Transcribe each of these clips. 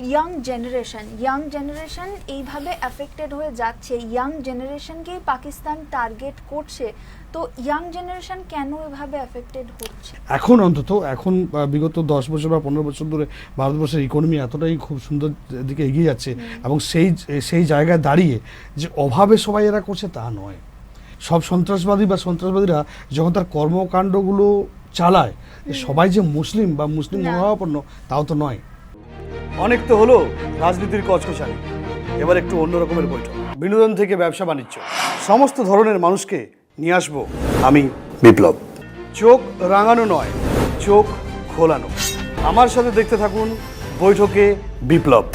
Young generation এইভাবে affected হয়ে যাচ্ছে, ইয়াং জেনারেশনকেই পাকিস্তান টার্গেট করছে, তো ইয়াং জেনারেশন কেন এভাবে অ্যাফেক্টেড হচ্ছে? এখন অন্তত এখন বিগত 10 বছর বা 15 বছর ধরে ভারতবর্ষের ইকোনমি এতটাই খুব সুন্দর দিকে এগিয়ে যাচ্ছে, এবং সেই জায়গায় দাঁড়িয়ে যে অভাবে সবাই এরা করছে তা নয়। সব সন্ত্রাসবাদীরা যখন তার কর্মকাণ্ডগুলো চালায়, সবাই যে মুসলিম বা মুসলিম মনোভাবাপন্ন তাও তো নয়। অনেক তো হলো রাজনীতির কচকচানি, এবার একটু অন্য রকমের বৈঠক, বিনোদন থেকে ব্যবসা বাণিজ্য, সমস্ত ধরনের মানুষকে নিয়ে আসবো আমি বিপ্লব। চোখ রাঙানো নয়, চোখ খোলানো। আমার সাথে দেখতে থাকুন বৈঠকে বিপ্লব।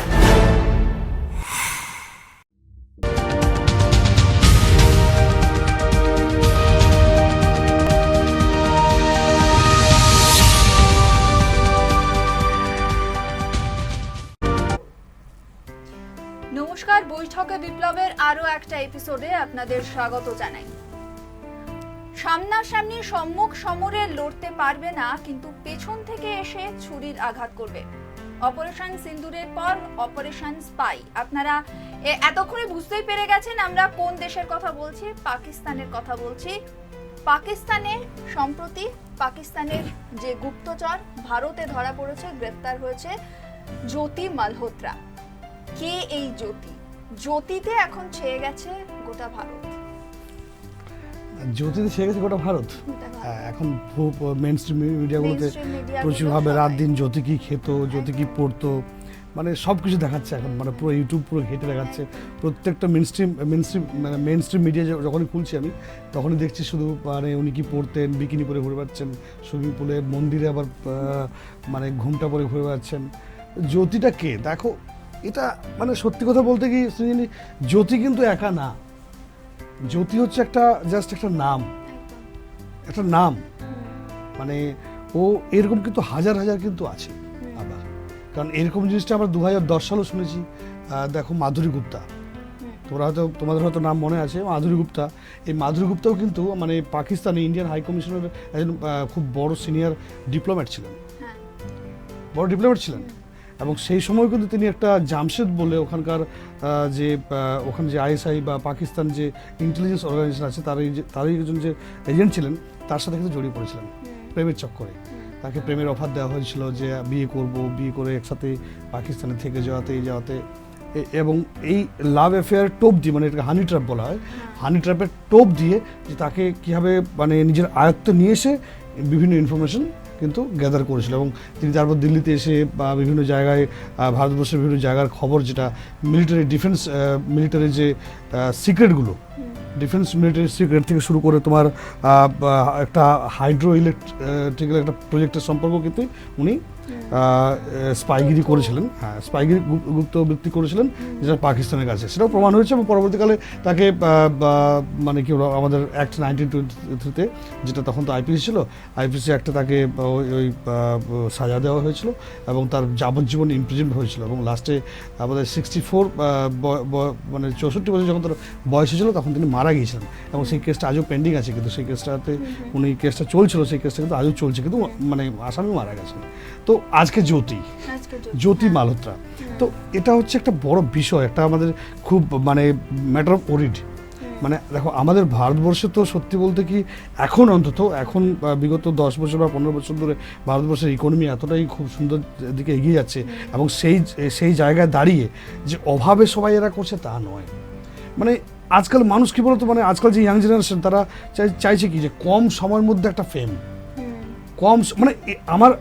নমস্কার, বৈঠকে বিপ্লবের আরো একটা এপিসোডে আপনাদের স্বাগত জানাই। সামনাসামনি সম্মুখ সমরে লড়তে পারবে না, কিন্তু পেছন থেকে এসে ছুরির আঘাত করবে। অপারেশন সিন্দুরের পর অপারেশন স্পাই। আপনারা এতক্ষণে বুঝতেই পেরে গেছেন আমরা কোন দেশের কথা বলছি, পাকিস্তানের কথা বলছি। পাকিস্তানে সম্প্রতি পাকিস্তানের যে গুপ্তচর ভারতে ধরা পড়েছে, গ্রেফতার হয়েছে জ্যোতি মালহোত্রা। কে এই জ্যোতিতে এখন ছেয়ে গেছে গোটা ভারত। জ্যোতিতে ছেয়ে গেছে গোটা ভারত। এখন মেইনস্ট্রিম মিডিয়াগুলোতে প্রচুরভাবে রাত দিন জ্যোতি কি খেত, জ্যোতি কি পড়তো, মানে সব কিছু দেখাচ্ছে এখন, মানে পুরো ইউটিউব পুরো ঘেটে দেখাচ্ছে। প্রত্যেকটা মেইনস্ট্রিম মিডিয়া যখনই খুলছি আমি, তখনই দেখছি শুধু মানে উনি কি পড়তেন, বিকিনি পরে ঘুরে বেড়াচ্ছেন সুইমিং পুলে, মন্দিরে আবার মানে ঘুমটা পরে ঘুরে বেড়াচ্ছেন। জ্যোতিটা কে দেখো, এটা মানে সত্যি কথা বলতে কি জ্যোতি কিন্তু একা না। জ্যোতি হচ্ছে জাস্ট একটা নাম, মানে ও এরকম কিন্তু হাজার কিন্তু আছে আবার। কারণ এরকম জিনিসটা আমরা 2010 সালেও শুনেছি। দেখো মাধুরী গুপ্তা, তোমাদের হয়তো নাম মনে আছে, মাধুরী গুপ্তা। এই মাধুরী গুপ্তাও কিন্তু মানে পাকিস্তানে ইন্ডিয়ান হাই কমিশনের একজন খুব বড় সিনিয়র ডিপ্লোম্যাট ছিলেন, এবং সেই সময় কিন্তু তিনি একটা জামশেদ বলে ওখানকার ওখানে যে আইএসআই বা পাকিস্তান যে ইন্টেলিজেন্স অর্গানাইজেশন আছে তারই একজন যে এজেন্ট ছিলেন, তার সাথে কিন্তু জড়িয়ে পড়েছিলেন প্রেমের চক্করে। তাকে প্রেমের অফার দেওয়া হয়েছিল যে বিয়ে করে একসাথে পাকিস্তানে থেকে যাওয়াতে এবং এই লাভ অ্যাফেয়ার টোপ দিয়ে, মানে এটাকে হানি ট্র্যাপ বলা হয়, হানি ট্র্যাপের টোপ দিয়ে যে তাকে কীভাবে মানে নিজের আয়ত্তে নিয়ে এসে বিভিন্ন ইনফরমেশন কিন্তু গ্যাদার করেছিল, এবং তিনি তারপর দিল্লিতে এসে বা বিভিন্ন জায়গায় ভারতবর্ষের বিভিন্ন জায়গার খবর, যেটা মিলিটারি যে সিক্রেটগুলো, মিলিটারি সিক্রেট থেকে শুরু করে তোমার একটা হাইড্রো ইলেকট্রিক্যাল একটা প্রজেক্টের সম্পর্ক কিন্তু উনি স্পাইগিরি করেছিলেন, স্পাইগিরি গুপ্তবৃত্তি করেছিলেন, যেটা পাকিস্তানের কাছে সেটাও প্রমাণ হয়েছে। এবং পরবর্তীকালে তাকে মানে কি আমাদের অ্যাক্ট 1923-তে, যেটা তখন তো আইপিসি ছিল, আইপিসি অ্যাক্টে তাকে ওই সাজা দেওয়া হয়েছিল এবং তার যাবজ্জীবন ইমপ্রিজনড হয়েছিল, এবং লাস্টে আমাদের 64 মানে 64 বছর যখন তার বয়স হয়েছিল তখন তিনি মারা গিয়েছিলেন। এবং সেই কেসটা আজও পেন্ডিং আছে, কিন্তু সেই কেসটাতে কেসটা চলছিল, সেই কেসটা কিন্তু আজও চলছে, কিন্তু মানে আসামি মারা গেছেন। তো আজকে জ্যোতি মালহোত্রা, তো এটা হচ্ছে একটা বড় বিষয়, একটা আমাদের খুব মানে ম্যাটার অফ ওরিড। মানে দেখো আমাদের ভারতবর্ষে তো সত্যি বলতে কি এখন বিগত 10 বছর বা 15 বছর ধরে ভারতবর্ষের ইকোনমি এতটাই খুব সুন্দর দিকে এগিয়ে যাচ্ছে, এবং সেই জায়গায় দাঁড়িয়ে যে অভাবে সবাই এরা করছে তা নয়। মানে আজকাল মানুষ কি বলতো, মানে আজকাল যে ইয়াং জেনারেশন তারা চাইছে কি যে কম সময়ের মধ্যে একটা ফেম, মানে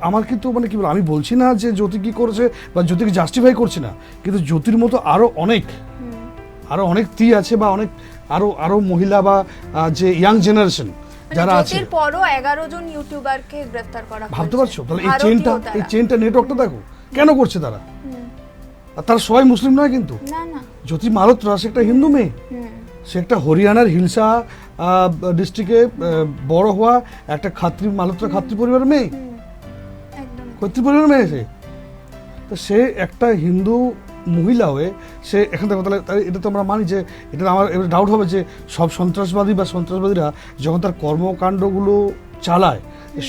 আমার কিন্তু মানে কি বলবো, আমি বলছি না যে জ্যোতি কি করেছে বা জ্যোতিকে জাস্টিফাই করছি না, কিন্তু জ্যোতির মতো আরো অনেক আছে, বা অনেক আরো মহিলা বা যে ইয়াং জেনারেশন যারা আছে। জ্যোতির পরও 11 জন ইউটিউবারকে গ্রেফতার করা হয়েছে। ভাবতে পারছো তাহলে এই চেনটা নেটওয়ার্কটা দেখো কেন করছে তারা। আর তারা সবাই মুসলিম নয় কিন্তু, না জ্যোতি মালহোত্রা সে একটা হিন্দু মেয়ে, সে একটা হরিয়ানার হিলসা ডিস্ট্রিক্টে বড় হওয়া একটা মালহোত্রা খাত্রি পরিবারের মেয়ে, সে তো সে একটা হিন্দু মহিলা হয়ে সে এখান থেকে, তাহলে এটা তো আমরা মানি যে এটা আমার ডাউট হবে যে সব সন্ত্রাসবাদীরা যখন তার কর্মকাণ্ডগুলো চালায়,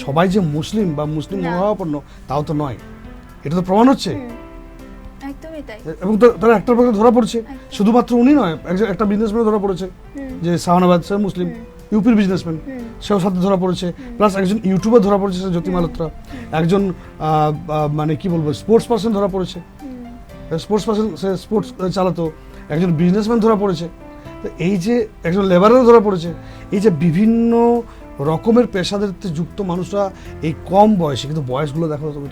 সবাই যে মুসলিম বা মুসলিম মনোভাবাপন্ন তাও তো নয়, এটা তো প্রমাণ হচ্ছে। একদমই তাই। এবং তারা একটার পর ধরা পড়ছে। শুধুমাত্র উনি নয়, একটা বিজনেসম্যান ধরা পড়েছে, যে শাহনবাজ, সে মুসলিম, ইউপির বিজনেসম্যান, সেও সাথে ধরা পড়েছে। প্লাস একজন ইউটিউবার ধরা পড়েছে, জ্যোতি মালহোত্রা। একজন মানে কি বলবো, স্পোর্টস পার্সন ধরা পড়েছে, স্পোর্টস পার্সন, সে স্পোর্টস চালাতো। একজন বিজনেসম্যান ধরা পড়েছে। তো এই যে একজন লেবারও ধরা পড়েছে। এই যে বিভিন্ন রকমের পেশাদারিত্বে যুক্ত মানুষরা এই কম বয়সে, কিন্তু বয়সগুলো দেখো তুমি,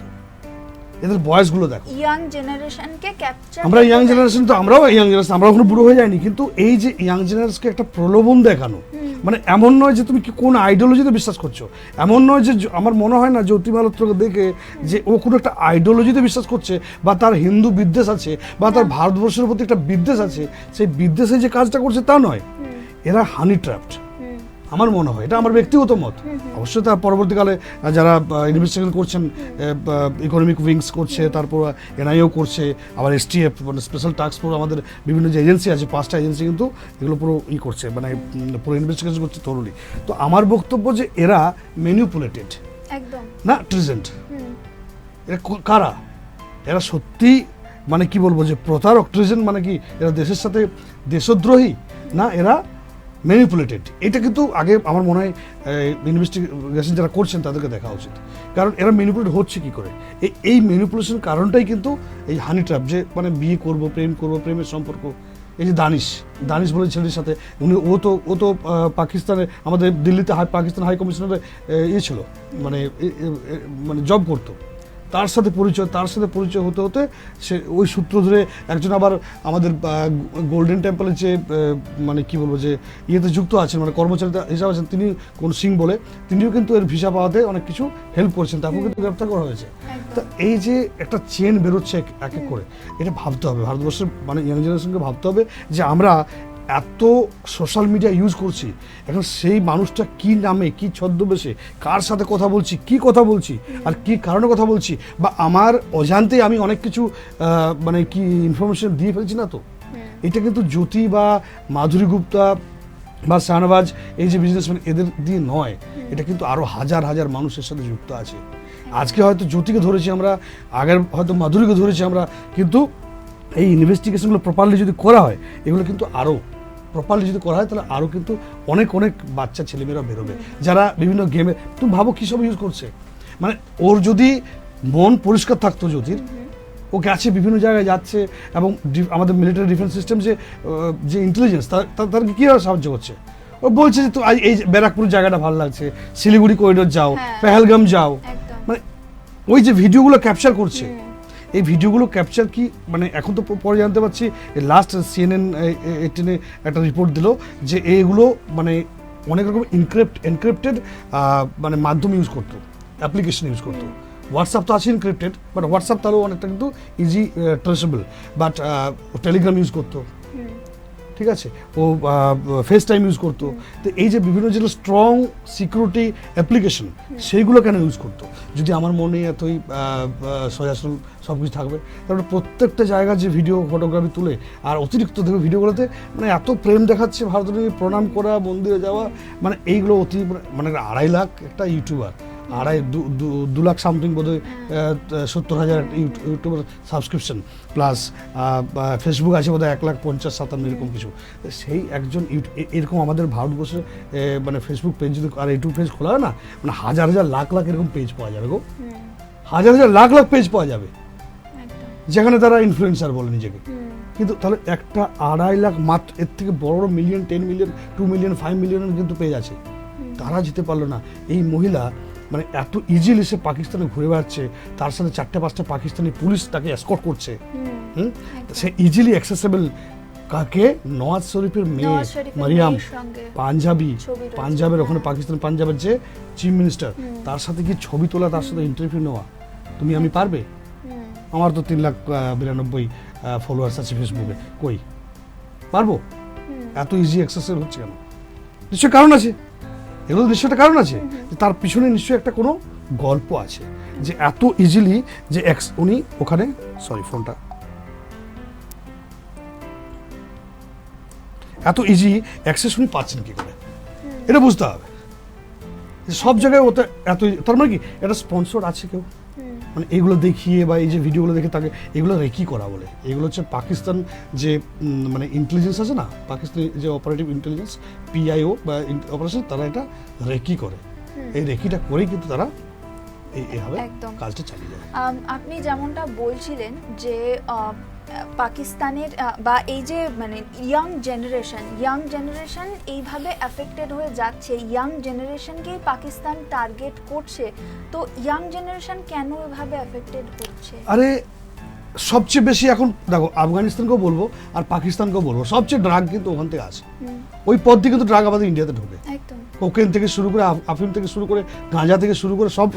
এদের বয়সগুলো দেখো। ইয়াং জেনারেশনকে ক্যাপচার, আমরা ইয়াং জেনারেশন, তো আমরাও ইয়াং জেনারেশন, আমরা এখনো বুড়ো হয়ে যাইনি, কিন্তু এই যে ইয়াং জেনারেশনকে একটা প্রলোভন দেখানো, মানে এমন নয় যে তুমি কি কোন আইডিওলজিতে বিশ্বাস করছো, এমন নয় যে, আমার মনে হয় না জ্যোতি মালহোত্রাকে দেখে যে ও কোনো একটা আইডিওলজিতে বিশ্বাস করছে, বা তার হিন্দু বিদ্বেষ আছে, বা তার ভারতবর্ষের প্রতি একটা বিদ্বেষ আছে, সেই বিদ্বেষে যে কাজটা করছে তা নয়। এরা হানি ট্র্যাপড, আমার মনে হয়, এটা আমার ব্যক্তিগত মত। অবশ্যই তার পরবর্তীকালে যারা ইনভেস্টিগেশন করছেন, ইকোনমিক উইংস করছে, তারপর এনআইও করছে, আবার এসটিএফ মানে স্পেশাল টাস্ক ফোর্স, আমাদের বিভিন্ন যে এজেন্সি আছে, 5টা এজেন্সি কিন্তু এগুলো পুরো করছে, মানে পুরো ইনভেস্টিগেশন করছে থরলি। তো আমার বক্তব্য যে এরা ম্যানিপুলেটেড, একদম না ট্রিজেন্ট। এরা কারা? এরা সত্যি মানে কি বলবো, যে প্রতারক, ট্রিজেন্ট মানে কি, এরা দেশের সাথে দেশদ্রোহী, না এরা ম্যানিপুলেটেড। এটা কিন্তু আগে আমার মনে হয় ইনভেস্টিগেশন যারা করছেন তাদেরকে দেখা উচিত, কারণ এরা ম্যানিপুলেট হচ্ছে কি করে। এই ম্যানিপুলেশন কারণটাই কিন্তু এই হানি ট্র্যাপ, যে মানে বিয়ে করব, প্রেম করব, প্রেমের সম্পর্ক। এই যে দানিশ বলে ছেলেটির সাথে, ও তো পাকিস্তানে, আমাদের দিল্লিতে পাকিস্তান হাই কমিশনারে ছিল, মানে জব করতো। তার সাথে পরিচয় হতে হতে সে ওই সূত্র ধরে একজন আবার আমাদের গোল্ডেন টেম্পলের যে মানে কি বলবো, যে ইয়েতে যুক্ত আছেন, মানে কর্মচারী হিসাবে আছেন, তিনি কোন সিং বলে, তিনিও কিন্তু এর ভিসা পাওয়াতে অনেক কিছু হেল্প করেছেন, তাকেও কিন্তু গ্রেপ্তার করা হয়েছে। তো এই যে একটা চেন বেরোচ্ছে এক এক করে, এটা ভাবতে হবে ভারতবর্ষের মানে ইয়াং জেনারেশনকে ভাবতে হবে যে আমরা এত সোশ্যাল মিডিয়া ইউজ করছি, এখন সেই মানুষটা কি নামে, কি ছদ্মবেশে, কার সাথে কথা বলছি, কি কথা বলছি, আর কি কারণে কথা বলছি, বা আমার অজান্তে আমি অনেক কিছু মানে কি ইনফরমেশন দিয়ে ফেলছি না। তো এটা কিন্তু জ্যোতি বা মাধুরী গুপ্তা বা শাহনবাজ, এই যে বিজনেসম্যান, এদের দিয়ে নয়, এটা কিন্তু আরো হাজার হাজার মানুষের সাথে যুক্ত আছে। আজকে হয়তো জ্যোতিকে ধরেছি আমরা, আগের হয়তো মাধুরীকে ধরেছি আমরা, কিন্তু এই ইনভেস্টিগেশনগুলো প্রপারলি যদি করা হয়, এগুলো কিন্তু আরও প্রপারলি যদি করা হয়, তাহলে আরও কিন্তু অনেক বাচ্চা ছেলেমেয়েরা বেরোবে, যারা বিভিন্ন গেমে, তুমি ভাবো কী সব ইউজ করছে। মানে ওর যদি মন পরিষ্কার থাকতো জ্যোতির, ও গেছে বিভিন্ন জায়গায় যাচ্ছে, এবং আমাদের মিলিটারি ডিফেন্স সিস্টেম যে ইন্টেলিজেন্স, তাদেরকে কীভাবে সাহায্য করছে। ও বলছে যে তো এই ব্যারাকপুর জায়গাটা ভালো লাগছে, শিলিগুড়ি করিডোর যাও, পেহেলগাম যাও, মানে ওই যে ভিডিওগুলো ক্যাপচার করছে, এই ভিডিওগুলো ক্যাপচার কি মানে এখন তো পরে জানতে পারছি, লাস্ট CNN 18-এ একটা রিপোর্ট দিল যে এইগুলো মানে অনেক রকম এনক্রিপ্টেড মানে মাধ্যম ইউজ করতো, অ্যাপ্লিকেশন ইউজ করতো। হোয়াটসঅ্যাপ তো আছে এনক্রিপ্টেড, বাট হোয়াটসঅ্যাপ তারও অনেকটা কিন্তু easy traceable, but Telegram use করতো, ঠিক আছে, ও ফেস টাইম ইউজ করতো। তো এই যে বিভিন্ন যেগুলো স্ট্রং সিকিউরিটি অ্যাপ্লিকেশন, সেইগুলো কেন ইউজ করতো? যদি আমার মনে এতই সজাসল সব কিছু থাকবে, তারপরে প্রত্যেকটা জায়গায় যে ভিডিও ফটোগ্রাফি তুলে, আর অতিরিক্ত দেখবে ভিডিওগুলোতে মানে এত প্রেম দেখাচ্ছে, ভারতের প্রণাম করা, মন্দিরে যাওয়া, মানে এইগুলো মানে 2.5 লাখ একটা ইউটিউবার, 2 লাখ সামথিং বোধহয় 70,000 ইউটিউবের সাবস্ক্রিপশন, প্লাস ফেসবুক আছে বোধহয় 1,50,57 এরকম কিছু। সেই একজন এরকম আমাদের ভারতবর্ষে মানে ফেসবুক পেজ যদি আর ইউটিউব পেজ খোলা হয় না, মানে হাজার লাখ এরকম পেজ পাওয়া যাবে গো, হাজার লাখ পেজ পাওয়া যাবে, যেখানে তারা ইনফ্লুয়েন্সার বলে নিজেকে। কিন্তু তাহলে একটা 2.5 লাখ, মাত্র এর থেকে বড় মিলিয়ন, 10 মিলিয়ন, 2 মিলিয়ন, 5 মিলিয়নের কিন্তু পেজ আছে, তারা যেতে পারলো না। এই মহিলা মানে এত ইজিলি সে পাকিস্তানে ঘুরে বেড়াচ্ছে, তার সাথে 4-5টা পাকিস্তানি পুলিশ তাকে এসকর্ট করছে, সে ইজিলি অ্যাক্সেসেবল। কাকে? নওয়াজ শরীফের মেয়ে মারিয়াম, পাঞ্জাবের ওখানে, পাকিস্তান পাঞ্জাবের যে চিফ মিনিস্টার, তার সাথে কি ছবি তোলা, তার সাথে ইন্টারভিউ নেওয়া, আমি পারবে? আমার তো 3,92,000 ফলোয়ার্স আছে ফেসবুকে, কই পারবো? এত ইজি অ্যাক্সেসেবল হচ্ছে কেন? নিশ্চয় কারণ আছে, এগুলো নিশ্চয় একটা কারণ আছে, তার পিছনে নিশ্চয়ই একটা কোনো গল্প আছে, যে এত ইজিলি যে উনি ওখানে, ফোনটা এত ইজি অ্যাক্সেস উনি পাচ্ছেন কি করে, এটা বুঝতে হবে। সব জায়গায় ওটা এত, তার মানে কি এটা স্পন্সর আছে কেউ, মানে এগুলো দেখিয়ে বা এই যে ভিডিওগুলো দেখে তাকে এগুলো রেকি করা বলে। এগুলো হচ্ছে পাকিস্তান যে মানে ইন্টেলিজেন্স আছে না, পাকিস্তানি যে অপারেটিভ ইন্টেলিজেন্স পিআইও বা অপারেশন, তারা এটা রেকি করে। এই রেকিটা করেই কিন্তু তারা এইভাবে কাজটা চালিয়ে যায়। আপনি যেমনটা বলছিলেন যে পাকিস্তানের বা এই যে মানে ইয়াং জেনারেশন এইভাবে অ্যাফেক্টেড হয়ে যাচ্ছে, ইয়াং জেনারেশনকেই পাকিস্তান টার্গেট করছে, তো ইয়াং জেনারেশন কেন এভাবে অ্যাফেক্টেড হচ্ছে? আরে সবচেয়ে বেশি এখন দেখো আফগানিস্তানকেও বলবো আর পাকিস্তানকেও বলবো, সবচেয়ে ড্রাগ কিন্তু ওখান থেকে আসে। ওই পথ দিয়ে কিন্তু ড্রাগ আমাদের ইন্ডিয়াতে ঢোকে। কোকেন থেকে শুরু করে আফিম থেকে শুরু করে গাঁজা থেকে শুরু করে সব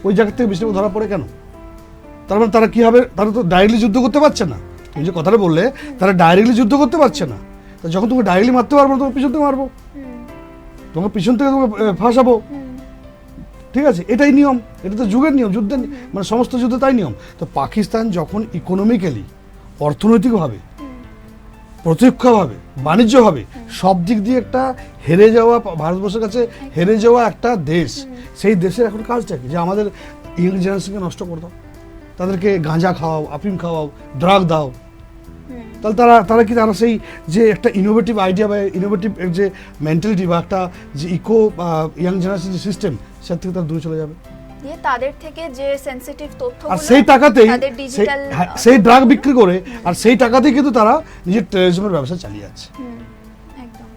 ওই জায়গা থেকে বেশি ধরা পড়ে কেন? তার মানে তারা কি হবে, তারা তো ডাইরেক্টলি যুদ্ধ করতে পারছে না। তুমি যে কথাটা বললে তারা ডাইরেক্টলি যুদ্ধ করতে পারছে না, যখন তুমি ডাইরেক্টলি মারতে পারবো তোমার পিছন থেকে মারবো, তোমার পিছন থেকে তোমাকে ফাঁসাবো, ঠিক আছে? এটাই নিয়ম, এটা তো যুগের নিয়ম, যুদ্ধের মানে সমস্ত যুদ্ধে তাই নিয়ম। তো পাকিস্তান যখন ইকোনমিক্যালি, অর্থনৈতিকভাবে, প্রত্যক্ষভাবে, বাণিজ্যভাবে সব দিক দিয়ে একটা হেরে যাওয়া, ভারতবর্ষের কাছে হেরে যাওয়া একটা দেশ, সেই দেশের এখন কাজটা কি? যে আমাদের ইয়ং জেনারেশনকে নষ্ট করে দাও, তাদেরকে গাঁজা খাওয়াও, আফিম খাওয়াও, ড্রাগ দাও, তাহলে তারা কি তারা সেই যে একটা ইনোভেটিভ আইডিয়া বা ইনোভেটিভ যে মেন্টালিটি বা একটা যে ইকো ইয়াং জেনারেশন যে সিস্টেম, সেটা থেকে তারা দূরে চলে যাবে। তাদের থেকে যে সেনসিটিভ তথ্যগুলো, আর সেই টাকাতেই সেই ড্রাগ বিক্রি করে আর সেই টাকাতেই কিন্তু তারা নিজের টেররিজমের ব্যবসা চালিয়ে যাচ্ছে। একদম।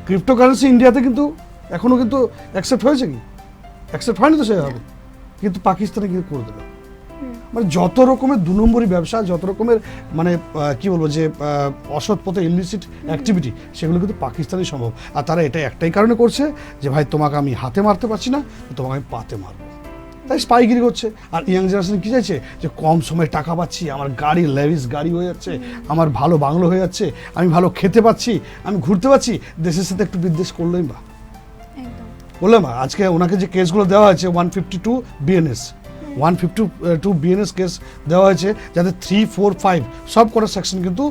ক্রিপ্টোকারেন্সি ইন্ডিয়াতে কিন্তু এখনো কিন্তু অ্যাকসেপ্ট হয়েছে কি? অ্যাকসেপ্ট হয়নি তো সেভাবে, কিন্তু পাকিস্তানে কিন্তু করে দিল। মানে যত রকমের 2 নম্বরী ব্যবসা, যত রকমের মানে কি বলবো যে অসৎ পথে ইলিসিট অ্যাক্টিভিটি, সেগুলো কিন্তু পাকিস্তানই সম্ভব। আর তারা এটা একটাই কারণে করছে যে ভাই তোমাকে আমি হাতে মারতে পারছি না, তোমাকে আমি পাতে মারবো, তাই স্পাইগিরি করছে। আর ইয়াং জেনারেশন কি চাইছে? যে কম সময়ে টাকা পাচ্ছি, আমার গাড়ি লেভিস গাড়ি হয়ে যাচ্ছে, আমার ভালো বাংলো হয়ে যাচ্ছে, আমি ভালো খেতে পাচ্ছি, আমি ঘুরতে পাচ্ছি, দেশের সাথে একটু বিদ্বেষ করলেই বা বললাম। আজকে ওনাকে যে কেসগুলো দেওয়া হয়েছে 152 বিএনএস 152 বিএনএস কেস দেওয়া হয়েছে, যাতে 3, 4, 5 সব কটা সেকশন কিন্তু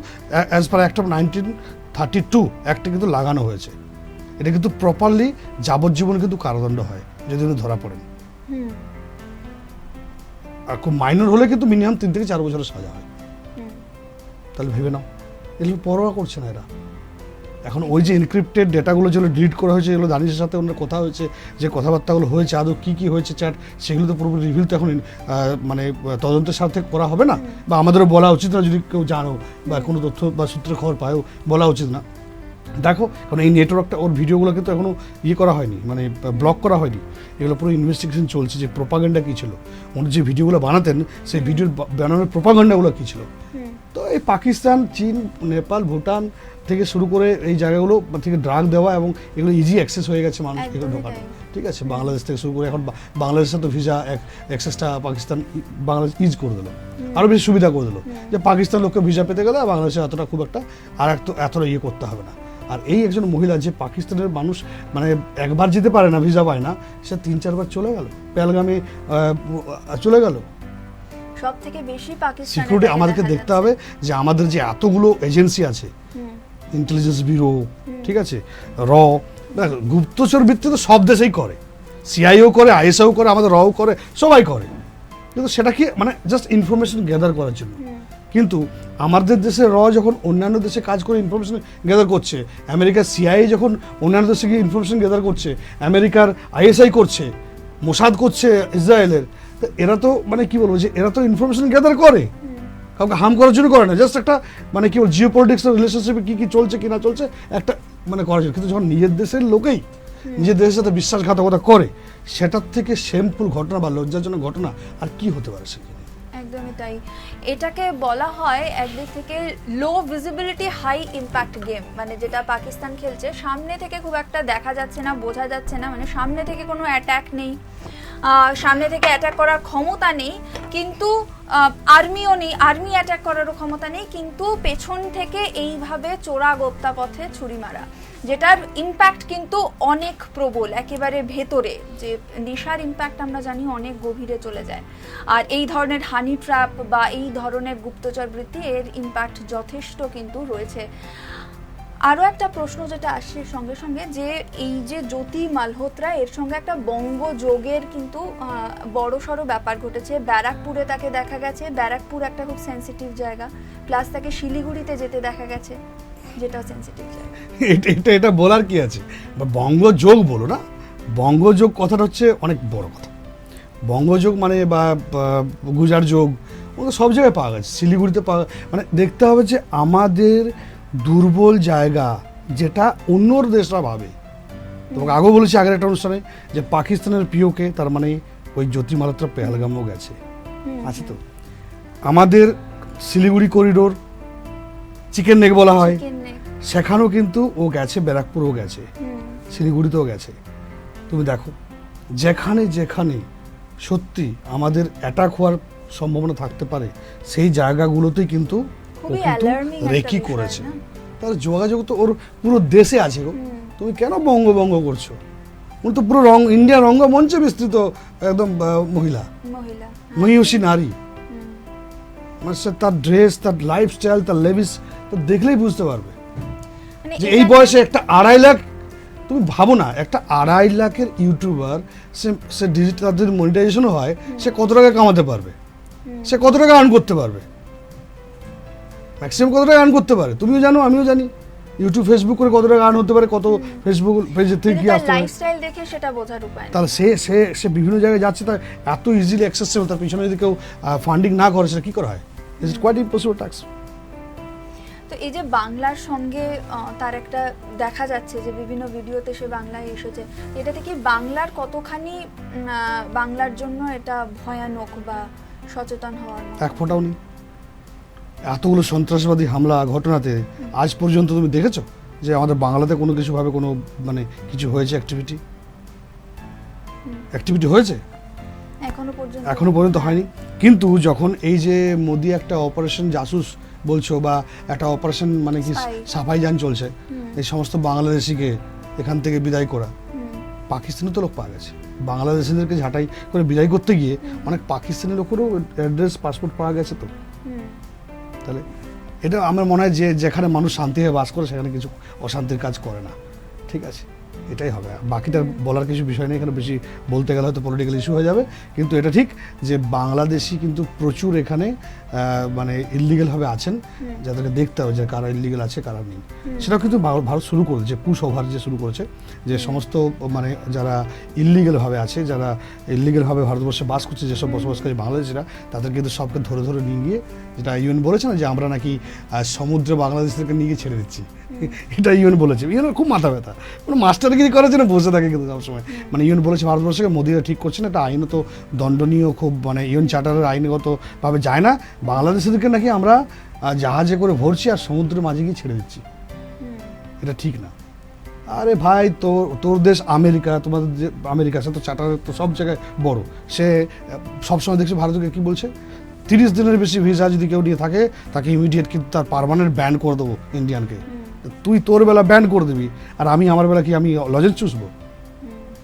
অ্যাজ পার অ্যাক্ট অফ 1932 অ্যাক্টে কিন্তু লাগানো হয়েছে। এটা কিন্তু প্রপারলি যাবজ্জীবন কিন্তু কারাদণ্ড হয় যদি উনি ধরা পড়েন। আর খুব মাইনর হলে কিন্তু মিনিমাম 3 থেকে 4 বছরের সাজা হয়। তাহলে ভেবে নাও, এগুলো পরোয়া করছে না এরা। এখন ওই যে এনক্রিপ্টেড ডেটাগুলো যেগুলো ডিলিট করা হয়েছে, এগুলো দানিশের সাথে ওনার কথা হয়েছে, যে কথাবার্তাগুলো হয়েছে, আদৌ কী হয়েছে চ্যাট, সেগুলো তো পুরোপুরি রিভিল তো এখন মানে তদন্তের সাথে করা হবে না, বা আমাদেরও বলা উচিত না যদি কেউ জানো বা কোনো তথ্য বা সূত্রে খবর পায়ও, বলা উচিত না। দেখো, কারণ এই নেটওয়ার্কটা, ওর ভিডিওগুলো কিন্তু এখনও করা হয়নি, মানে ব্লক করা হয়নি, এগুলো পুরো ইনভেস্টিগেশন চলছে যে প্রোপাগান্ডা কী ছিল, উনি যে ভিডিওগুলো বানাতেন সেই ভিডিওর বানানোর প্রোপাগান্ডাগুলো কী ছিল। তো এই পাকিস্তান, চীন, নেপাল, ভুটান থেকে শুরু করে এই জায়গাগুলো থেকে ড্রাগ দেওয়া এবং এগুলো ইজি অ্যাক্সেস হয়ে গেছে মানুষ এগুলো ঢোকানো, ঠিক আছে? বাংলাদেশ থেকে শুরু করে এখন বাংলাদেশের তো ভিসা অ্যাক্সেসটা পাকিস্তান বাংলাদেশ ইজ করে দিল, আরও বেশি সুবিধা করে দিল, যে পাকিস্তান লোককে ভিসা পেতে গেলে বাংলাদেশে এতটা খুব একটা আর এতটা করতে হবে না। আর এই একজন মহিলা, যে পাকিস্তানের মানুষ মানে একবার যেতে পারে না, ভিসা পায় না, সে 3-4 বার চলে গেল, পেহেলগামে চলে গেল। সব থেকে বেশি পাকিস্তান সিকিউরিটি আমাদেরকে দেখতে হবে যে আমাদের যে এতগুলো এজেন্সি আছে, ইন্টেলিজেন্স ব্যুরো, ঠিক আছে, গুপ্তচর বৃত্তি তো সব দেশেই করে, সিআইও করে, আইএসআইও করে, আমাদের রও করে, সবাই করে, কিন্তু সেটা কি মানে জাস্ট ইনফরমেশন গ্যাদার করার জন্য। কিন্তু আমাদের দেশে যখন অন্যান্য দেশে কাজ করে ইনফরমেশন গ্যাদার করছে, আমেরিকার সিআইএ যখন অন্যান্য দেশে গিয়ে ইনফরমেশন গ্যাদার করছে, আমেরিকার আইএসআই করছে, মোসাদ করছে ইসরায়েলের, তো এরা তো মানে কি বলবো যে এরা তো ইনফরমেশন গ্যাদার করে, কাউকে হার্ম করার জন্য করে না, জাস্ট একটা মানে কি বল জিও পলিটিক্স রিলেশনশিপে কি চলছে কি না চলছে একটা মানে করার জন্য। কিন্তু যখন নিজের দেশের লোকেই নিজের দেশের সাথে বিশ্বাসঘাতকতা করে, সেটার থেকে শেমফুল ঘটনা বা লজ্জাজনক ঘটনা আর কি হতে পারে সেখানে? একদমই তাই। এটাকে বলা হয় একদিক থেকে লো ভিজিবিলিটি হাই ইম্প্যাক্ট গেম, মানে যেটা পাকিস্তান খেলছে, সামনে থেকে খুব একটা দেখা যাচ্ছে না, বোঝা যাচ্ছে না, মানে সামনে থেকে কোনো অ্যাটাক নেই, সামনে থেকে অ্যাটাক করার ক্ষমতা নেই, কিন্তু আর্মিও নেই, আর্মি অ্যাটাক করারও ক্ষমতা নেই, কিন্তু পেছন থেকে এইভাবে চোরা গোপ্তা পথে ছুরি মারা, যেটার ইম্প্যাক্ট কিন্তু অনেক প্রবল, একেবারে ভেতরে, যে নেশার ইম্প্যাক্ট আমরা জানি অনেক গভীরে চলে যায়। আর এই ধরনের হানি ট্র্যাপ বা এই ধরনের গুপ্তচর বৃত্তি, এর ইম্প্যাক্ট যথেষ্ট কিন্তু রয়েছে। আরও একটা প্রশ্ন যেটা আসছে সঙ্গে সঙ্গে, যে এই যে জ্যোতি মালহোত্রা, এর সঙ্গে একটা বঙ্গযোগের কিন্তু বড় সড়ো ব্যাপার ঘটেছে। ব্যারাকপুরে তাকে দেখা গেছে, ব্যারাকপুর একটা খুব সেন্সিটিভ জায়গা, প্লাস তাকে শিলিগুড়িতে যেতে দেখা গেছে, যেটা সেন্সিটিভ জায়গা। এটা বলার কি আছে, বা বঙ্গযোগ বলো না, বঙ্গযোগ কথাটা হচ্ছে অনেক বড় কথা। বঙ্গযোগ মানে বা গুজার যোগ, ওগুলো সব জায়গায় পাওয়া গেছে, শিলিগুড়িতে পাওয়া, মানে দেখতে হবে যে আমাদের দুর্বল জায়গা যেটা অন্য দেশরা ভাবে। তোমাকে আগেও বলেছি আগের একটা অনুষ্ঠানে যে পাকিস্তানের পিওকে, তার মানে ওই জ্যোতি মালহোত্রা পেহেলগামও গেছে, আছে তো। আমাদের শিলিগুড়ি করিডোর, চিকেন নেক বলা হয়, সেখানেও কিন্তু ও গেছে, ব্যারাকপুরও গেছে, শিলিগুড়িতেও গেছে। তুমি দেখো যেখানে যেখানে সত্যি আমাদের অ্যাটাক হওয়ার সম্ভাবনা থাকতে পারে সেই জায়গাগুলোতেই কিন্তু রেকি করেছে। তার যোগাযোগ তো ওর পুরো দেশে আছে গো, তুমি কেন বঙ্গ করছো? উনি তো পুরো ইন্ডিয়া রঙ্গমঞ্চে বিস্তৃত একদম মহিলা, মহিষী নারী। মানে তার ড্রেস, তার লাইফস্টাইল, তার লেভিস তো দেখলেই বুঝতে পারবে যে এই বয়সে একটা 2.5 লাখ, তুমি ভাবো না একটা 2.5 লাখের ইউটিউবার, সে ডিজিটাল মনিটাইজেশনও হয়, সে কত টাকা কামাতে পারবে, সে কত টাকা আর্ন করতে পারবে, ম্যাক্সিমাম কত টাকা আর্ন করতে পারে তুমিও জানো, আমিও জানি। ইউটিউব ফেসবুক করে কত টাকা আর্ন হতে পারে, কত ফেসবুক পেজে থেকে কি আসতে পারে, লাইফস্টাইল দেখে সেটা বোঝার উপায়। তাহলে সে বিভিন্ন জায়গায় যাচ্ছে, তার এত ইজিলি অ্যাক্সেসেবল, তার পিছনে যদি কেউ ফান্ডিং না করে সেটা কি করা হয়? It's quite impossible task. তো এই যে বাংলার সঙ্গে তার একটা দেখা যাচ্ছে যে বিভিন্ন ভিডিওতে সে বাংলায় এসেছে, এটা থেকে বাংলার কতখানি বাংলার জন্য এটা ভয়ানক বা সচেতন হওয়ার এক ফোঁটাও নেই। এতগুলো সন্ত্রাসবাদী হামলা ঘটনাতে আজ পর্যন্ত তুমি দেখেছো যে আমাদের বাংলাতে কোনো কিছু ভাবে কোনো মানে কিছু হয়েছে, অ্যাক্টিভিটি হয়েছে? এখনো পর্যন্ত হয়নি। কিন্তু যখন এই যে মোদি একটা অপারেশন জাসুস বলছো, বা একটা অপারেশন মানে কি সাফাইজান চলছে, এই সমস্ত বাংলাদেশিকে এখান থেকে বিদায় করা, পাকিস্তানে তো লোক পাওয়া গেছে। বাংলাদেশিদেরকে ঝাঁটাই করে বিদায় করতে গিয়ে অনেক পাকিস্তানি লোকেরও অ্যাড্রেস, পাসপোর্ট পাওয়া গেছে। তো তাহলে এটা আমার মনে হয় যে যেখানে মানুষ শান্তিভাবে বাস করে সেখানে কিছু অশান্তির কাজ করে না, ঠিক আছে, এটাই হবে। বাকিটা বলার কিছু বিষয় নেই, এখানে বেশি বলতে গেলে হয়তো পলিটিক্যাল ইস্যু হয়ে যাবে। কিন্তু এটা ঠিক যে বাংলাদেশি কিন্তু প্রচুর এখানে মানে ইললিগালভাবে আছেন, যাদেরকে দেখতে হবে যে কারা ইললিগাল আছে কারা নেই। সেটাও কিন্তু ভারত শুরু করেছে, পুশ ওভার যে শুরু করেছে, যে সমস্ত মানে যারা ইললিগালভাবে আছে, যারা ইললিগালভাবে ভারতবর্ষে বাস করছে, যেসব বসবাসকারী বাংলাদেশিরা, তাদের কিন্তু সবকে ধরে ধরে নিয়ে গিয়ে, যেটা ইউএন বলেছে না যে আমরা নাকি সমুদ্রে বাংলাদেশিদেরকে নিয়ে গিয়ে ছেড়ে দিচ্ছি, এটা ইউএন বলেছে। ইউএনের খুব মাথা ব্যথা, মানে মাস্টারগিরি করার জন্য বসে থাকে কিন্তু সবসময়। মানে ইউএন বলেছে ভারতবর্ষকে মোদিরা ঠিক করছে না, এটা আইনত দণ্ডনীয়, খুব মানে ইউএন চার্টারের আইনগতভাবে যায় না। বাংলাদেশিদেরকে নাকি আমরা জাহাজে করে ভরছি আর সমুদ্রের মাঝে গিয়ে ছেড়ে দিচ্ছি, এটা ঠিক না। আরে ভাই, তোর দেশ আমেরিকা, তোমাদের যে আমেরিকা, সে তো চার্টারের তো সব জায়গায় বড়, সে সবসময় দেখছি ভারতকে কি বলছে, 30 দিনের বেশি ভিসা যদি কেউ নিয়ে থাকে তাকে ইমিডিয়েট কিন্তু তার পার্মানেন্ট ব্যান করে দেবো ইন্ডিয়ানকে। তুই তোর বেলা ব্যান করে দিবি, আর আমি আমার বেলা কি আমি লজেন্স চুষবো?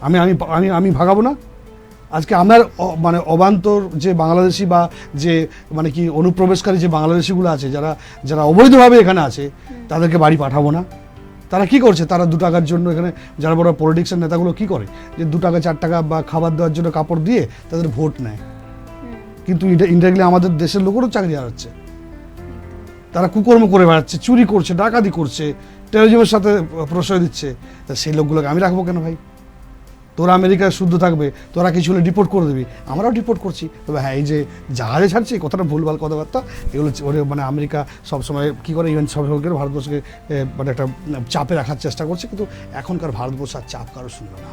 আমি আমি আমি আমি ভাগাবো না? আজকে আমার মানে অবান্তর যে বাংলাদেশি বা যে মানে কি অনুপ্রবেশকারী যে বাংলাদেশিগুলো আছে, যারা অবৈধভাবে এখানে আছে, তাদেরকে বাড়ি পাঠাবো না? তারা কি করছে? তারা 2 টাকার জন্য এখানে যারা বড় পলিটিক্সের নেতাগুলো কি করে, যে 2 টাকা 4 টাকা বা খাবার দেওয়ার জন্য কাপড় দিয়ে তাদের ভোট নেয়, কিন্তু ইনডাইরেক্টলি আমাদের দেশের লোকেরও চাকরি হারাচ্ছে। তারা কুকর্ম করে বেড়াচ্ছে, চুরি করছে, ডাকাতি করছে, টেরোরিজমের সাথে প্রশ্রয় দিচ্ছে। তা সেই লোকগুলোকে আমি রাখবো কেন ভাই? তোরা আমেরিকায় শুদ্ধ থাকবে, তোরা কিছু হলে ডিপোর্ট করে দিবি, আমরাও ডিপোর্ট করছি। তবে হ্যাঁ, এই যে জাহাজে ছাড়ছে এই কথাটা ভুলভাল কথাবার্তা, এগুলো মানে আমেরিকা সবসময় কী করে ইভেন সব ভারতবর্ষকে মানে একটা চাপে রাখার চেষ্টা করছে, কিন্তু এখনকার ভারতবর্ষ আর চাপ কারো শুনবে না।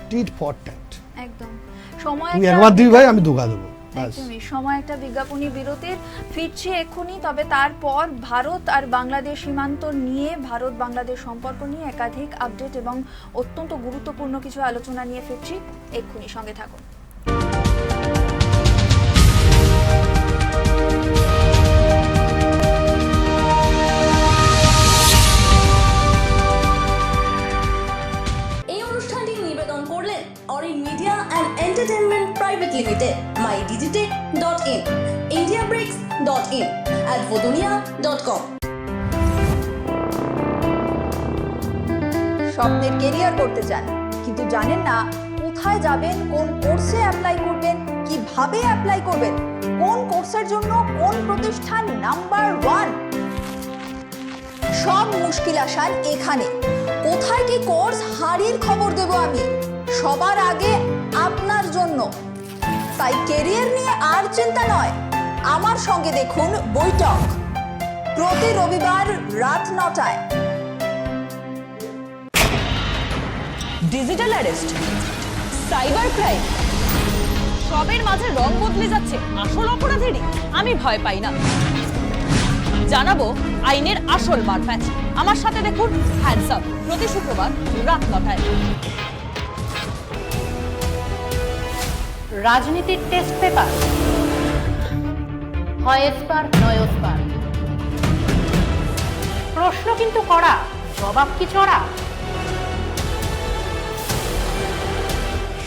টিট ফর ট্যাট, একদম। সময় তুই একবার দিবি ভাই, আমি দুগা দেবো। একদমই। সময় একটা বিজ্ঞাপনী বিরতির, ফিরছি এক্ষুনি। তবে তারপর ভারত আর বাংলাদেশ সীমান্ত নিয়ে, ভারত বাংলাদেশ সম্পর্ক নিয়ে একাধিক আপডেট এবং অত্যন্ত গুরুত্বপূর্ণ কিছু আলোচনা নিয়ে ফিরছি এক্ষুনি, সঙ্গে থাকুন। এই অনুষ্ঠানটি নিবেদন করলেন Arin media and entertainment private limited, mydigitech.in, indiabricks.in, advodunia.com। স্বপ্নের কেরিয়ার করতে চান কিন্তু জানেন না কোথায় যাবেন, কোন কোর্সে অ্যাপ্লাই করবেন, কিভাবে অ্যাপ্লাই করবেন, কোন কোর্সের জন্য কোন প্রতিষ্ঠান নাম্বার 1, সব মুশকিল আসান এখানে। কোথায় কি কোর্স হারির খবর দেব আমি সবার আগে আপনার জন্য। তাই কেরিয়ার নিয়ে আর চিন্তা নয়, আমার সঙ্গে দেখুন বৈঠক প্রতি রবিবার রাত 9টায়। ডিজিটাল অ্যারেস্ট, সাইবার ক্রাইম, সবের মাঝে রং বদলে যাচ্ছে আসল অপরাধেরই। আমি ভয় পাই না, জানাবো আইনের আসল মারপ্যাচ। আমার সাথে দেখুন হ্যান্ডস আপ প্রতি শুক্রবার রাত 9টায়। রাজনীতির টেস্ট পেপার, হয় এসপার নয় ওসপার। প্রশ্ন কিন্তু কড়া, জবাব কি চড়া?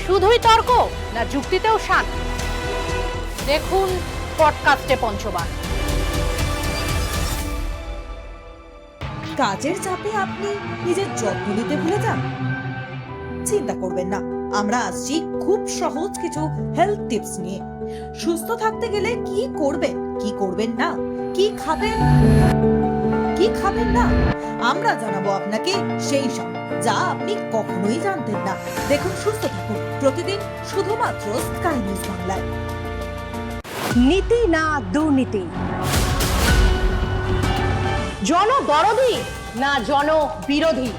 শুধুই তর্ক না যুক্তিতেও শান? দেখুন পডকাস্টে পঞ্চবার। কাজের চাপে আপনি নিজের যত্ন নিতে ভুলে যান? চিন্তা করবেন না, আমরা আসছি খুব সহজ কিছু হেলথ টিপস নিয়ে। সুস্থ থাকতে গেলে কি করবেন, কি করবেন না, কি খাবেন, কি খাবেন না, আমরা জানাবো আপনাকে সেই সব যা আপনি কখনোই জানতেন না। দেখুন সুস্থ থাকুন প্রতিদিন শুধুমাত্র স্কাই নিউজ বাংলায়। নীতি না দুর্নীতি, জনদরদি না জনবিরোধী,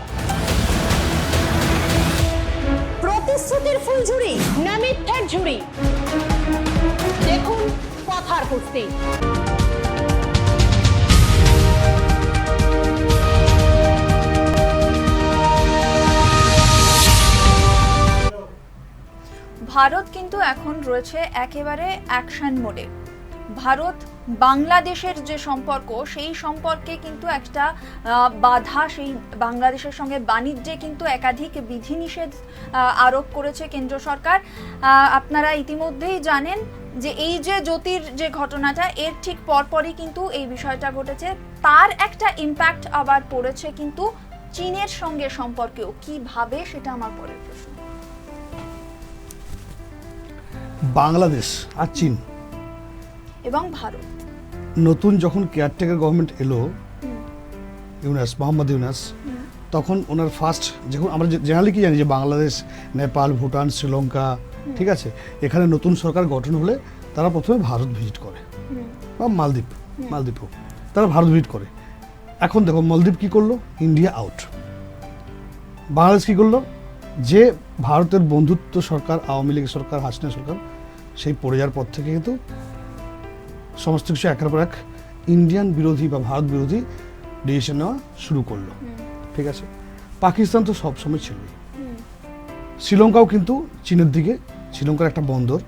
প্রতিশ্রুতির ফুলঝুরি না মিথ্যার ঝুড়ি। দেখুন কথার কুস্তি। ভারত কিন্তু এখন রয়েছে একেবারে অ্যাকশন মোডে। ভারত বাংলাদেশের যে সম্পর্ক, সেই সম্পর্কে কিন্তু একটা বাধা, সেই বাংলাদেশের সঙ্গে বাণিজ্যে কিন্তু একাধিক বিধিনিষেধ আরোপ করেছে কেন্দ্র সরকার। আপনারা ইতিমধ্যেই জানেন যে এই যে জ্যোতির যে ঘটনাটা, এর ঠিক পরপরই কিন্তু এই বিষয়টা ঘটেছে। তার একটা ইম্প্যাক্ট আবার পড়েছে কিন্তু চীনের সঙ্গে সম্পর্কেও। কিভাবে, সেটা আমার পরের প্রশ্ন। বাংলাদেশ আর চীন এবং ভারত, নতুন যখন কেয়ারটেকার গভর্নমেন্ট এলো, মোহাম্মদ ইউনাস, তখন ওনার ফার্স্ট, যখন আমরা জেনারেলি কি জানি যে বাংলাদেশ, নেপাল, ভুটান, শ্রীলঙ্কা, ঠিক আছে, এখানে নতুন সরকার গঠন হলে তারা প্রথমে ভারত ভিজিট করে, বা মালদ্বীপও তারা ভারত ভিজিট করে। এখন দেখো মালদ্বীপ কি করলো, ইন্ডিয়া আউট। বাংলাদেশ কি করলো, যে ভারতের বন্ধুত্ব সরকার, আওয়ামী লীগ সরকার, হাসিনা সরকার, সেই পড়ে যাওয়ার পর থেকে কিন্তু সমস্ত কিছু একের পর এক ইন্ডিয়ান বিরোধী বা ভারত বিরোধী ডিসিশন নেওয়া শুরু করলো, ঠিক আছে। পাকিস্তান তো সবসময় ছিলই। শ্রীলঙ্কাও কিন্তু চীনের দিকে, শ্রীলঙ্কার একটা বন্দর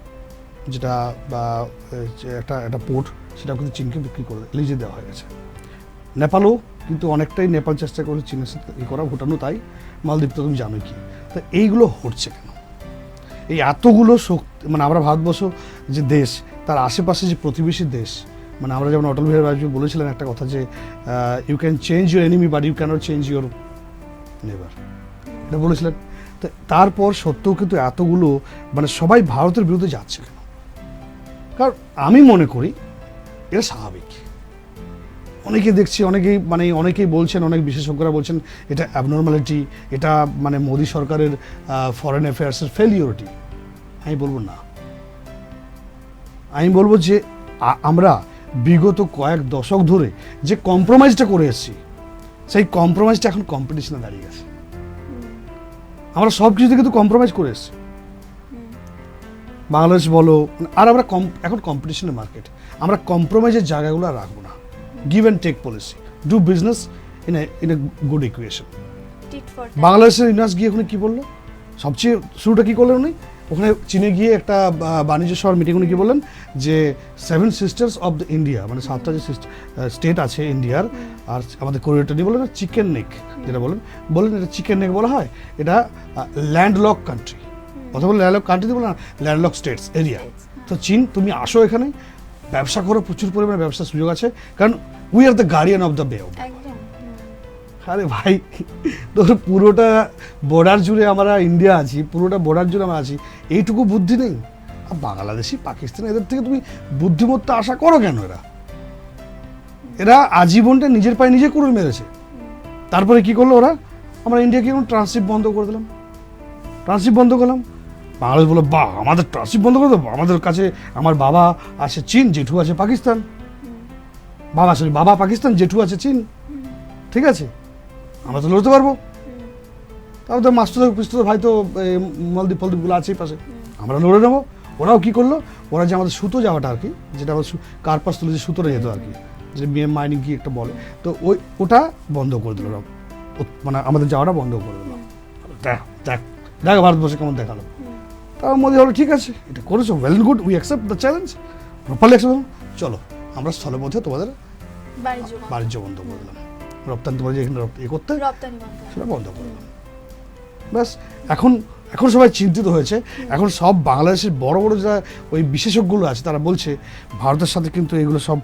যেটা বা একটা পোর্ট, সেটাও কিন্তু চীনকে বিক্রি করে লিজে দেওয়া হয়ে গেছে। নেপালও কিন্তু অনেকটাই, নেপাল চেষ্টা করে চীনের সাথে করা, ভুটানও তাই, মালদ্বীপ তো তুমি জানোই কি। তো এইগুলো হচ্ছে কেন? এই এতগুলো শক্তি, মানে আমরা ভারতবর্ষ যে দেশ, তার আশেপাশে যে প্রতিবেশী দেশ, মানে আমরা যেমন অটল বিহারী বাজপেয়ী বলেছিলেন একটা কথা যে you can change your enemy but you can't change your neighbour, এটা বলেছিলেন। তো তারপর সত্ত্বেও কিন্তু এতগুলো, মানে সবাই ভারতের বিরুদ্ধে যাচ্ছে কেন? কারণ আমি মনে করি এটা স্বাভাবিক। অনেকেই দেখছি, অনেকেই বলছেন, অনেক বিশেষজ্ঞরা বলছেন এটা অ্যাবনর্মালিটি, এটা মানে মোদী সরকারের ফরেন অ্যাফেয়ার্সের ফেলিওরিটি। আমি বলবো না, আমি বলবো যে আমরা বিগত কয়েক দশক ধরে যে কম্প্রোমাইজটা করে এসেছি, সেই কম্প্রোমাইজটা এখন কম্পিটিশনে দাঁড়িয়ে গেছে। আমরা সব কিছুতে কিন্তু কম্প্রোমাইজ করে এসেছি, বাংলাদেশ বলো, আর আমরা এখন কম্পিটিশনের মার্কেট, আমরা কম্প্রোমাইজের জায়গাগুলো আর রাখবো না। Give and take policy, do business in a good equation. বাংলাদেশের ইউনাস গিয়ে ওখানে কি বললো, সবচেয়ে শুরুটা কি করলেন উনি, ওখানে চীনে গিয়ে একটা বাণিজ্য সভার মিটিং উনি কি বললেন যে 7 সিস্টার্স অফ দ্য ইন্ডিয়া, মানে 7টা যে স্টেট আছে ইন্ডিয়ার, আর আমাদের কোরিয়াটা নিয়ে বলেন চিকেন নেক, যেটা বলেন এটা চিকেন নেক বলা হয়, এটা ল্যান্ডলক কান্ট্রি, অথবা ল্যান্ডলক কান্ট্রি বলে না, ল্যান্ডলক স্টেটস এরিয়া। তো চীন, তুমি আসো এখানে, ব্যবসা করো, প্রচুর পরিমাণে ব্যবসার সুযোগ আছে, কারণ we are the guardian of the বে। আরে ভাই, তোর পুরোটা বর্ডার জুড়ে আমরা ইন্ডিয়া আছি, পুরোটা বর্ডার জুড়ে আমরা আছি, এইটুকু বুদ্ধি নেই? আর বাংলাদেশি, পাকিস্তান, এদের থেকে তুমি বুদ্ধিমত্তা আশা করো কেন? এরা আজীবনটা নিজের পায়ে নিজে করে মেরেছে। তারপরে কি করলো ওরা? আমরা ইন্ডিয়াকে এখন ট্রান্সশিপ বন্ধ করে দিলাম, ট্রান্সশিপ বন্ধ করলাম। বাংলাদেশ বলো, বাহ আমাদের ট্রান্সশিপ বন্ধ করে দেবো, আমাদের কাছে আমার বাবা আছে চীন, জেঠু আছে পাকিস্তান, বাবা পাকিস্তান, জেঠু আছে চীন, ঠিক আছে, আমরা তো লড়তে পারবো। তারপর তো মাস্টার পিস্তুত ভাই তো মলদ্বীপ ফলদ্বীপগুলো আছেই পাশে, আমরা লড়ে নেবো। ওরাও কি করলো, ওরা যে আমাদের সুতো যাওয়াটা আর কি, যেটা আমাদের কার্পাস তুলে যে সুতোটা যেত আর কি, যে বিএম মাইনিং কি একটা বলে, তো ওটা বন্ধ করে দিল, মানে আমাদের যাওয়াটা বন্ধ করে দিল। দেখ ভারতবর্ষে কেমন দেখালো। তার মধ্যে হলো ঠিক আছে, এটা করেছো, well and good, we accept the challenge, properly accept, চলো আমরা স্থলপথে তোমাদের বাণিজ্য বন্ধ করে দিলাম, রপ্তানি তোমাদের যেখানে করতে সেটা বন্ধ করে দিলাম। ব্যাস, এখন সবাই চিন্তিত হয়েছে। এখন সব বাংলাদেশের বড় বড় যারা ওই বিশেষজ্ঞগুলো আছে তারা বলছে ভারতের সাথে কিন্তু এগুলো সব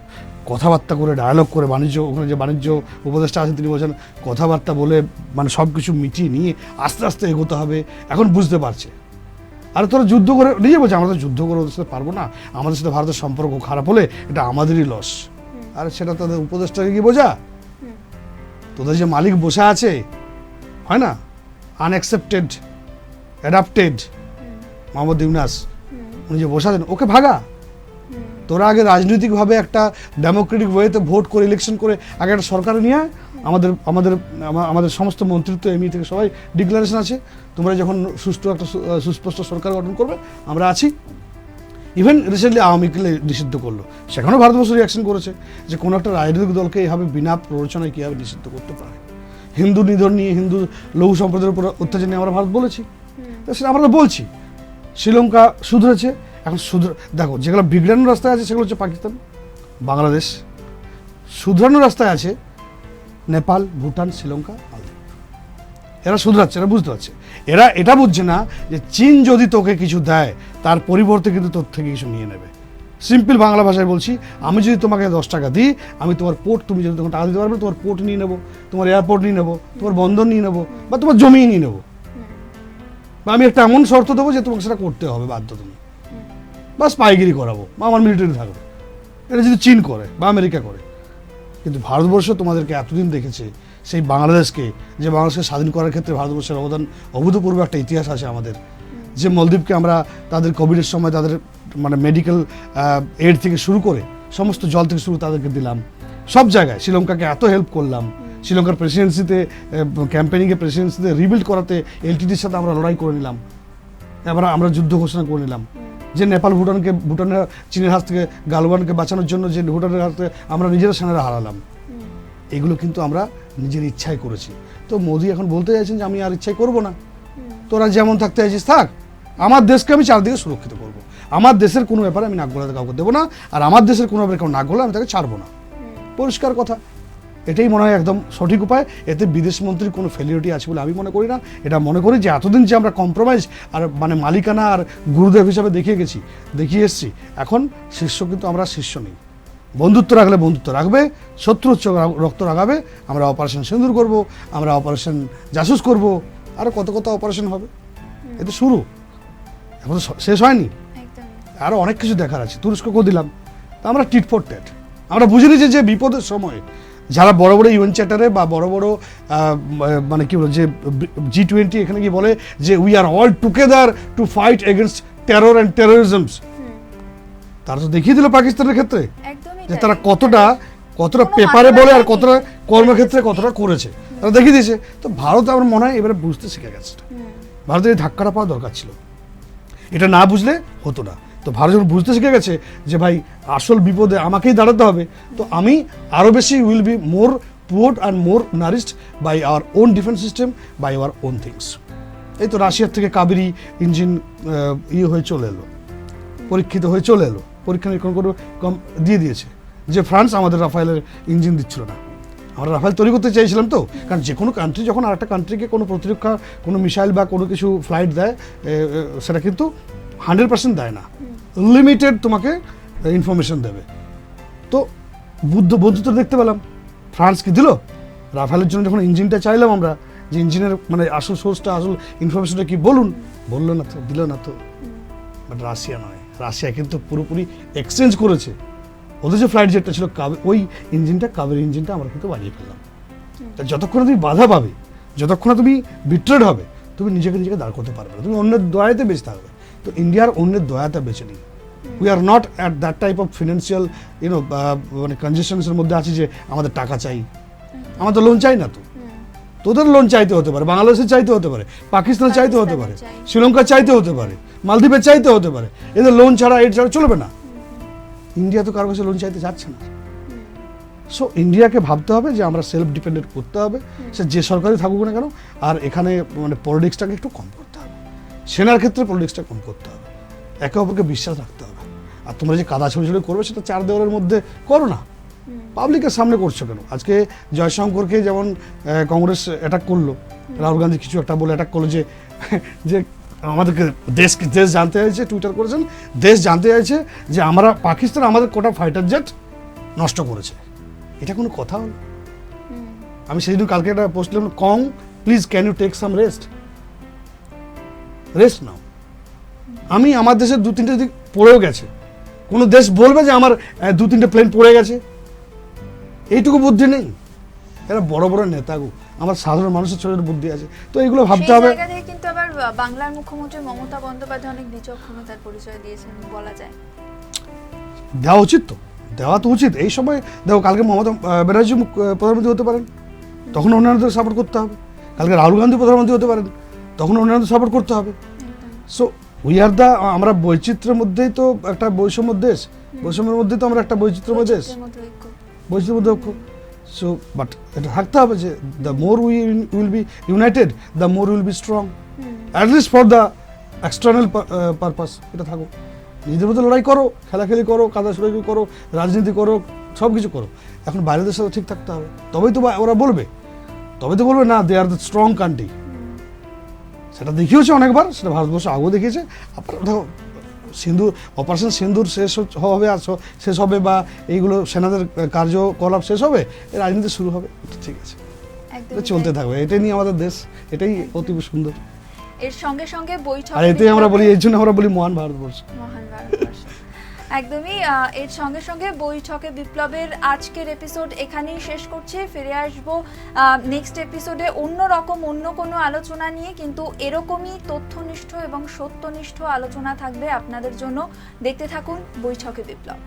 কথাবার্তা করে, ডায়ালগ করে, ওখানে যে বাণিজ্য উপদেষ্টা আছেন তিনি বলছেন কথাবার্তা বলে মানে সব কিছু মিটিয়ে নিয়ে আস্তে আস্তে এগোতে হবে। এখন বুঝতে পারছে। আর তোরা যুদ্ধ করে, নিজে বলছে আমরা তো যুদ্ধ করে ওদের সাথে পারবো না, আমাদের সাথে ভারতের সম্পর্ক খারাপ হলে এটা আমাদেরই লস। আর সেটা তাদের উপদেষ্টাকে কি বোঝা? তোদের যে মালিক বসে আছে, হয় না, আনঅ্যাকসেপ্টেড অ্যাডাপ্টেড মোহাম্মদ ইউনাস, উনি যে বসে আছেন, ওকে ভাগা। তোরা আগে রাজনৈতিকভাবে একটা ডেমোক্রেটিক ওয়েতে ভোট করে, ইলেকশন করে আগে একটা সরকারে নিয়ে আমাদের সমস্ত মন্ত্রিত্ব এমনি থেকে সবাই ডিক্লারেশন আছে, তোমরা যখন সুস্পষ্ট সরকার গঠন করবে আমরা আছি। ইভেন রিসেন্টলি আওয়ামী লীগকে নিষিদ্ধ করলো, সেখানেও ভারতবর্ষ রিয়াকশন করেছে যে কোনো একটা রাজনৈতিক দলকে এইভাবে বিনা প্ররোচনায় কীভাবে নিষিদ্ধ করতে পারে। হিন্দু নিধন নিয়ে, হিন্দু লঘু সম্প্রদায়ের উপর অত্যাচার নিয়ে আমরা ভারত বলেছি, তো সেটা আমরা বলছি। শ্রীলঙ্কা শুধরেছে, এখন দেখো যেগুলো বিগড়ানোর রাস্তায় আছে সেগুলো হচ্ছে পাকিস্তান, বাংলাদেশ। শুধরানোর রাস্তায় আছে নেপাল, ভুটান, শ্রীলঙ্কা, মালদ্বীপ। এরা শুধরাচ্ছে, এরা বুঝতে পারছে। এরা এটা বুঝছে না যে চীন যদি তোকে কিছু দেয় তার পরিবর্তে কিন্তু তোর থেকে কিছু নিয়ে নেবে। সিম্পল বাংলা ভাষায় বলছি, আমি যদি তোমাকে 10 টাকা দিই, আমি তোমার পোর্ট, তুমি যদি তোমার টাকা দিতে পারবে, তোমার পোর্ট নিয়ে নেবো, তোমার এয়ারপোর্ট নিয়ে নেবো, তোমার বন্দর নিয়ে নেবো, বা তোমার জমি নিয়ে নেবো, বা আমি একটা এমন শর্ত দেবো যে তোমাকে সেটা করতে হবে বাধ্য, তুমি বা স্পাইগিরি করাবো, বা আমার মিলিটারি থাকবে। এটা যদি চীন করে বা আমেরিকা করে। কিন্তু ভারতবর্ষ তোমাদেরকে এতদিন দেখেছে, সেই বাংলাদেশকে, যে বাংলাদেশকে স্বাধীন করার ক্ষেত্রে ভারতবর্ষের অবদান অভূতপূর্ব একটা ইতিহাস আছে আমাদের। যে মলদ্বীপকে আমরা তাদের কোভিডের সময় তাদের মানে মেডিকেল এড থেকে শুরু করে সমস্ত জল থেকে শুরু তাদেরকে দিলাম, সব জায়গায় শ্রীলঙ্কাকে এত হেল্প করলাম। শ্রীলঙ্কার প্রেসিডেন্সিতে ক্যাম্পেনিংয়ে প্রেসিডেন্সিতে রিবিল্ড করাতে এলটিটির সাথে আমরা লড়াই করে নিলাম, এবার আমরা যুদ্ধ ঘোষণা করে নিলাম। যে নেপাল ভুটানের চীনের হাত থেকে গালওয়ানকে বাঁচানোর জন্য যে ভুটানের হাতে আমরা নিজেরা সেনারা হারালাম, এগুলো কিন্তু আমরা নিজের ইচ্ছায় করেছি। তো মোদি এখন বলতে চাইছেন যে আমি আর ইচ্ছাই করবো না, তোরা যেমন থাকতে চাইছিস থাক, আমার দেশকে আমি চারদিকে সুরক্ষিত করবো, আমার দেশের কোনো ব্যাপারে আমি নাক গলাতে কাউকে দেবো না, আর আমার দেশের কোনো ব্যাপারে কেউ নাক গলা আমি তাকে ছাড়বো না। পরিষ্কার কথা, এটাই মনে হয় একদম সঠিক উপায়। এতে বিদেশ মন্ত্রীর কোনো ফেলিওরিটি আছে বলে আমি মনে করি না। এটা মনে করি যে এতদিন যে আমরা কম্প্রোমাইজ আর মানে মালিকানা আর গুরুদেব হিসাবে দেখিয়ে এসেছি, এখন শিষ্য কিন্তু আমরা শিষ্য নেই। বন্ধুত্ব রাখলে বন্ধুত্ব রাখবে, শত্রু রক্ত রাখাবে। আমরা অপারেশন সিন্দুর করব, আমরা অপারেশন জাসুস করব, আরও কত অপারেশন হবে। এ তো শুরু, এখন তো শেষ হয়নি, আরও অনেক কিছু দেখার আছে। তুরস্ককেও দিলাম, তা আমরা টিট ফর ট্যাট। আমরা বুঝে নিয়েছি যে বিপদের সময় যারা বড় বড় ইউএন চ্যাটারে বা বড় বড় মানে কি বলে যে G20 এখানে কি বলে যে we are all together to fight against terror and terrorisms, তারা তো দেখিয়ে দিল পাকিস্তানের ক্ষেত্রে যে তারা কতটা পেপারে বলে আর কতটা কর্মক্ষেত্রে কতটা করেছে, তারা দেখিয়ে দিয়েছে। তো ভারত আমার মনে হয় এবারে বুঝতে শিখে গেছে। ভারতের এই ধাক্কাটা পাওয়া দরকার ছিল, এটা না বুঝলে হতো না। তো ভারত যখন বুঝতে শিখে গেছে যে ভাই আসল বিপদে আমাকেই দাঁড়াতে হবে, তো আমি আরও বেশি will be more powered and more nourished by our own defence system, by our own things. এই তো রাশিয়ার থেকে কাবেরি ইঞ্জিন হয়ে চলে এলো, পরীক্ষিত হয়ে চলে এলো, পরীক্ষা নিরীক্ষণ করে দিয়ে দিয়েছে। যে ফ্রান্স আমাদের রাফায়েলের ইঞ্জিন দিচ্ছিল না, আমরা রাফায়েল তৈরি করতে চাইছিলাম। তো কারণ যে কোনো কান্ট্রি যখন আরেকটা কান্ট্রিকে কোনো প্রতিরক্ষা, কোনো মিসাইল বা কোনো কিছু ফ্লাইট দেয়, সেটা কিন্তু 100% দেয় না, লিমিটেড তোমাকে ইনফরমেশন দেবে। তো বন্ধুত্ব দেখতে পেলাম, ফ্রান্স কি দিল? রাফেলের জন্য যখন ইঞ্জিনটা চাইলাম আমরা, যে ইঞ্জিনের মানে আসল সোর্সটা, আসল ইনফরমেশনটা কি বলুন, বললো না তো, দিল না তো। বাট রাশিয়া নয়, রাশিয়া কিন্তু পুরোপুরি এক্সচেঞ্জ করেছে। ওদের যে ফ্লাইট জেটটা ছিল ওই ইঞ্জিনটা, কাবেরি ইঞ্জিনটা আমরা কিন্তু বানিয়ে ফেললাম। তা যতক্ষণ তুমি বাধা পাবে, যতক্ষণ তুমি বিট্রেড হবে, তুমি নিজেকে দাঁড় করতে পারবে না, তুমি অন্যের দয়াতে বেঁচে থাকবে। তো ইন্ডিয়ার অন্যের দয়াতে বেঁচে নেই। We are not at that type of financial মানে কনজেশনসের মধ্যে আছি যে আমাদের টাকা চাই। আমাদের লোন চাই না তো, তোদের লোন চাইতে হতে পারে, বাংলাদেশের চাইতে হতে পারে, পাকিস্তানের চাইতে হতে পারে, শ্রীলঙ্কার চাইতে হতে পারে, মালদ্বীপের চাইতে হতে পারে। এদের লোন ছাড়া এর ছাড়া চলবে না। ইন্ডিয়া তো কারো কাছে লোন চাইতে যাচ্ছে না। সো ইন্ডিয়াকে ভাবতে হবে যে আমরা সেলফ ডিপেন্ডেন্ট করতে হবে, সে যে সরকারই থাকুক না কেন। আর এখানে মানে পলিটিক্সটাকে একটু কম করতে হবে, সেনার ক্ষেত্রে পলিটিক্সটা কম করতে হবে, একে অপরকে বিশ্বাস রাখতে হবে। আর তোমরা যে কাদা ছড়ি করবে সেটা চার দেওয়ালের মধ্যে করো না, পাবলিকের সামনে করছো কেন? আজকে জয়শঙ্করকে যেমন কংগ্রেস অ্যাটাক করলো, রাহুল গান্ধী কিছু একটা বলে অ্যাটাক করলো যে যে আমাদেরকে দেশ জানতে চাইছে, টুইটার করেছেন, দেশ জানতে চাইছে যে আমরা পাকিস্তান আমাদের কোটা ফাইটার জেট নষ্ট করেছে। এটা কোনো কথা হলো? আমি সেদিন কালকে একটা পোস্ট দিলাম, কং please can you take some rest now. আমি আমার দেশের 2-3টে দিক পড়েও গেছে, কোনো দেশ বলবে যে আমার 2-3টে প্লেন পড়ে গেছে? এইটুকু বুদ্ধি নেই। এরা বড় বড় নেতাগো, আমার সাধারণ মানুষের ছোট বুদ্ধি আছে। তো এইগুলো ভাবতে হবে। সেই জায়গা থেকে কিন্তু আবার বাংলার মুখ্যমন্ত্রী মমতা বন্দ্যোপাধ্যায় অনেক বিচক্ষণতার পরিচয় দিয়েছেন বলা যায়। দেওয়া উচিত তো, দেওয়া তো উচিত। এই সময় দেখো, কালকে মমতা ব্যানার্জি প্রধানমন্ত্রী হতে পারেন, তখন অন্যান্যদের সাপোর্ট করতে হবে। কালকে রাহুল গান্ধী প্রধানমন্ত্রী হতে পারেন, তখন অন্যান্যদের সাপোর্ট করতে হবে। সো উই আর দ্য, আমরা বৈচিত্র্যের মধ্যেই তো একটা বৈষম্য দেশ, বৈষম্যের মধ্যেই তো আমরা একটা বৈচিত্র্যময় দেশ, বৈচিত্র্যের মধ্যে ঐক্য। সো বাট এটা থাকতে হবে যে the more will be United, the more will be strong, at least for the external purpose. এটা থাকো, নিজেদের মধ্যে লড়াই করো, খেলাখেলি করো, কাদা ছড়াছড়ি করো, রাজনীতি করো, সব কিছু করো। এখন বাইরেদের সাথে ঠিক থাকতে হবে, তবেই তো ওরা বলবে, তবে তো বলবে না দে আর দ্য স্ট্রং কান্ট্রি। সেটা দেখিয়েছে অনেকবার, সেটা ভারতবর্ষ আগেও দেখিয়েছে। আপনার দেখো, অপারেশন সিন্দুর শেষ হবে বা এইগুলো সেনাদের কার্যকলাপ শেষ হবে, এই রাজনীতি শুরু হবে, ঠিক আছে, এটা চলতে থাকবে। এটাই নিয়ে আমাদের দেশ, এটাই অতি সুন্দর। এর সঙ্গে সঙ্গে বৈঠক, আর এটাই আমরা বলি, এই জন্য আমরা বলি মহান ভারতবর্ষ। মহান ভারতবর্ষ একদমই। এর সঙ্গে সঙ্গে বৈঠকে বিপ্লবের আজকের এপিসোড এখানেই শেষ করছি। ফিরে আসবো নেক্সট এপিসোডে অন্য রকম অন্য কোনো আলোচনা নিয়ে, কিন্তু এরকমই তথ্যনিষ্ঠ এবং সত্যনিষ্ঠ আলোচনা থাকবে আপনাদের জন্য। দেখতে থাকুন বৈঠকে বিপ্লব।